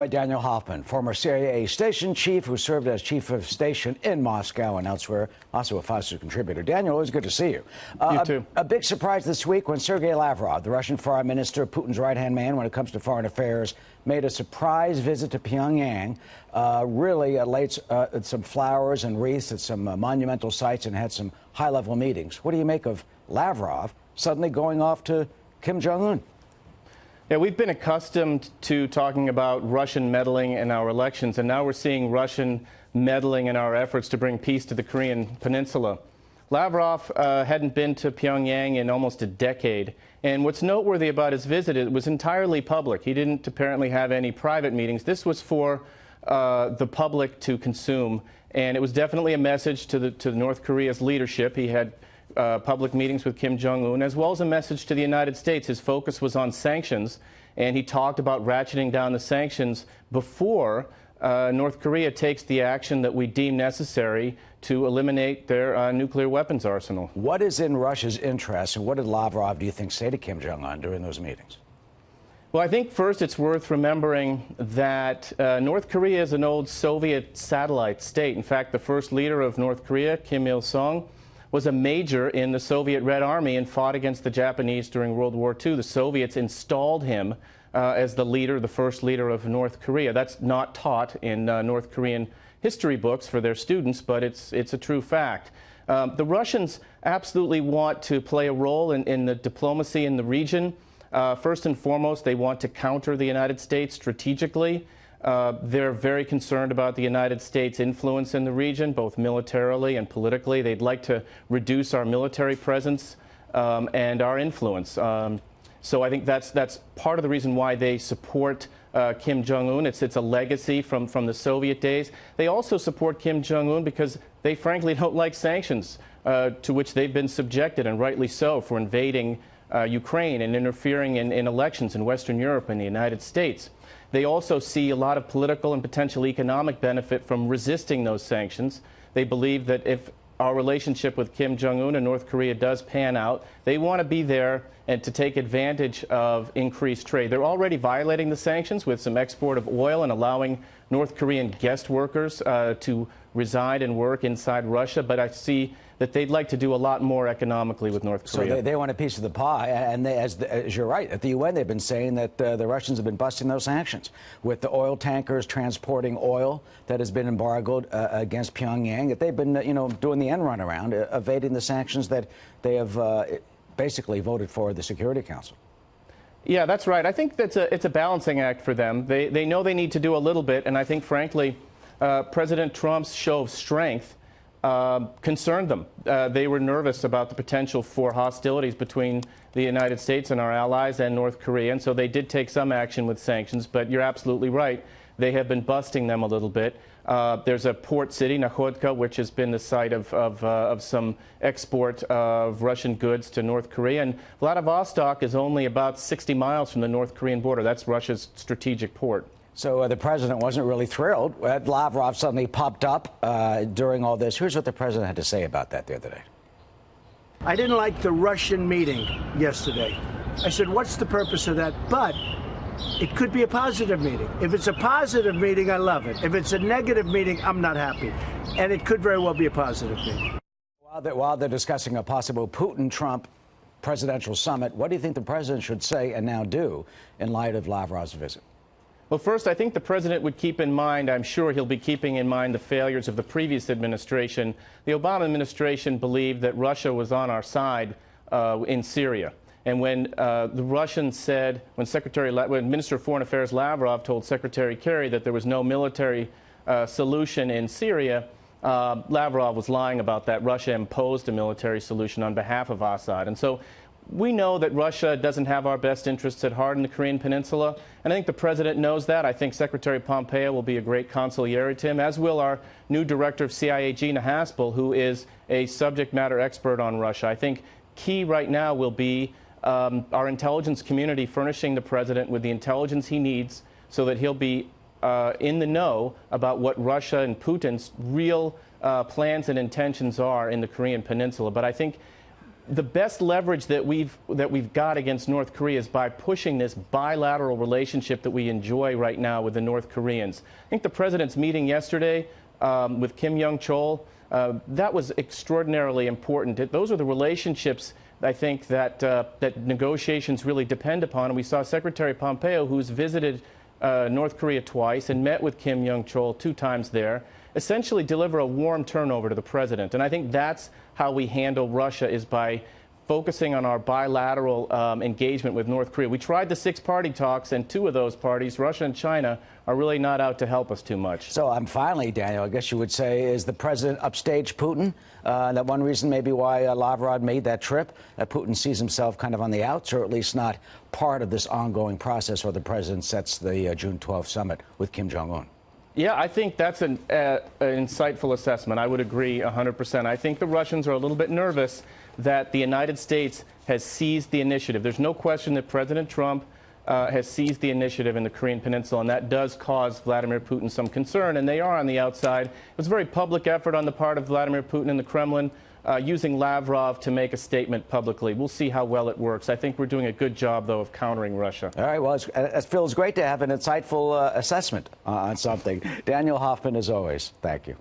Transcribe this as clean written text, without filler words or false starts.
Daniel Hoffman, former CIA station chief who served as chief of station in Moscow and elsewhere, also a Foster contributor. Daniel, always good to see you. You too. A big surprise this week when Sergei Lavrov, the Russian foreign minister, Putin's right-hand man when it comes to foreign affairs, made a surprise visit to Pyongyang, really laid some flowers and wreaths at some monumental sites and had some high-level meetings. What do you make of Lavrov suddenly going off to Kim Jong-un? Yeah, we've been accustomed to talking about Russian meddling in our elections, and now we're seeing Russian meddling in our efforts to bring peace to the Korean Peninsula. Lavrov hadn't been to Pyongyang in almost a decade, and what's noteworthy about his visit, it was entirely public. He didn't apparently have any private meetings. This was for the public to consume, and it was definitely a message to North Korea's leadership. He had public meetings with Kim Jong-un, as well as a message to the United States. His focus was on sanctions, and he talked about ratcheting down the sanctions before North Korea takes the action that we deem necessary to eliminate their nuclear weapons arsenal. What is in Russia's interest, and what did Lavrov, do you think, say to Kim Jong-un during those meetings? Well, I think first it's worth remembering that North Korea is an old Soviet satellite state. In fact, the first leader of North Korea, Kim Il-sung, was a major in the Soviet Red Army and fought against the Japanese during World War II. The Soviets installed him as the leader, the first leader of North Korea. That's not taught in North Korean history books for their students, but it's a true fact. The Russians absolutely want to play a role in the diplomacy in the region. First and foremost, they want to counter the United States strategically. They're very concerned about the United States' influence in the region, both militarily and politically. They'd like to reduce our military presence and our influence. So I think that's part of the reason why they support Kim Jong-un. It's a legacy from the Soviet days. They also support Kim Jong-un because they frankly don't like sanctions to which they've been subjected, and rightly so, for invading Ukraine and interfering in elections in Western Europe and the United States. They also see a lot of political and potential economic benefit from resisting those sanctions. They believe that if our relationship with Kim Jong-un and North Korea does pan out, they want to be there and to take advantage of increased trade. They're already violating the sanctions with some export of oil and allowing North Korean guest workers to reside and work inside Russia, but I see that they'd like to do a lot more economically with North Korea. So they want a piece of the pie, and as you're right, at the UN they've been saying that the Russians have been busting those sanctions with the oil tankers transporting oil that has been embargoed against Pyongyang, that they've been doing the end run around, evading the sanctions that they have basically voted for the Security Council. Yeah, that's right. I think it's a balancing act for them. They know they need to do a little bit, and I think, frankly, President Trump's show of strength concerned them. They were nervous about the potential for hostilities between the United States and our allies and North Korea, and so they did take some action with sanctions, but you're absolutely right. They have been busting them a little bit. There's a port city, Nakhodka, which has been the site of some export of Russian goods to North Korea, and Vladivostok is only about 60 miles from the North Korean border. That's Russia's strategic port. So the president wasn't really thrilled. Lavrov suddenly popped up during all this. Here's what the president had to say about that the other day. I didn't like the Russian meeting yesterday. I said, what's the purpose of that? But it could be a positive meeting. If it's a positive meeting, I love it. If it's a negative meeting, I'm not happy. And it could very well be a positive meeting. While they're discussing a possible Putin-Trump presidential summit, what do you think the president should say and now do in light of Lavrov's visit? Well, first, I think the president would keep in mind, I'm sure he'll be keeping in mind the failures of the previous administration. The Obama administration believed that Russia was on our side in Syria. And when the Russians said, when Minister of Foreign Affairs Lavrov told Secretary Kerry that there was no military solution in Syria, Lavrov was lying about that. Russia imposed a military solution on behalf of Assad. And so we know that Russia doesn't have our best interests at heart in the Korean Peninsula, and I think the president knows that. I think Secretary Pompeo will be a great consigliere to him, as will our new director of CIA, Gina Haspel, who is a subject matter expert on Russia. I think key right now will be our intelligence community furnishing the president with the intelligence he needs so that he'll be in the know about what Russia and Putin's real plans and intentions are in the Korean Peninsula. But I think the best leverage that we've got against North Korea is by pushing this bilateral relationship that we enjoy right now with the North Koreans. I think the president's meeting yesterday with Kim Jong-chol, that was extraordinarily important. Those are the relationships I think that that negotiations really depend upon. And we saw Secretary Pompeo, who's visited North Korea twice and met with Kim Jong-chol 2 times there, essentially deliver a warm turnover to the president. And I think that's how we handle Russia, is by focusing on our bilateral engagement with North Korea. We tried the 6-party talks, and 2 of those parties, Russia and China, are really not out to help us too much. So finally, Daniel, I guess you would say, is the president upstaged Putin? That one reason maybe why Lavrov made that trip, that Putin sees himself kind of on the outs, or at least not part of this ongoing process where the president sets the June 12th summit with Kim Jong-un. Yeah, I think that's an insightful assessment. I would agree 100%. I think the Russians are a little bit nervous that the United States has seized the initiative. There's no question that President Trump has seized the initiative in the Korean Peninsula, and that does cause Vladimir Putin some concern, and they are on the outside. It was a very public effort on the part of Vladimir Putin and the Kremlin, using Lavrov to make a statement publicly. We'll see how well it works. I think we're doing a good job, though, of countering Russia. All right, well, it feels great to have an insightful assessment on something. Daniel Hoffman, as always, thank you.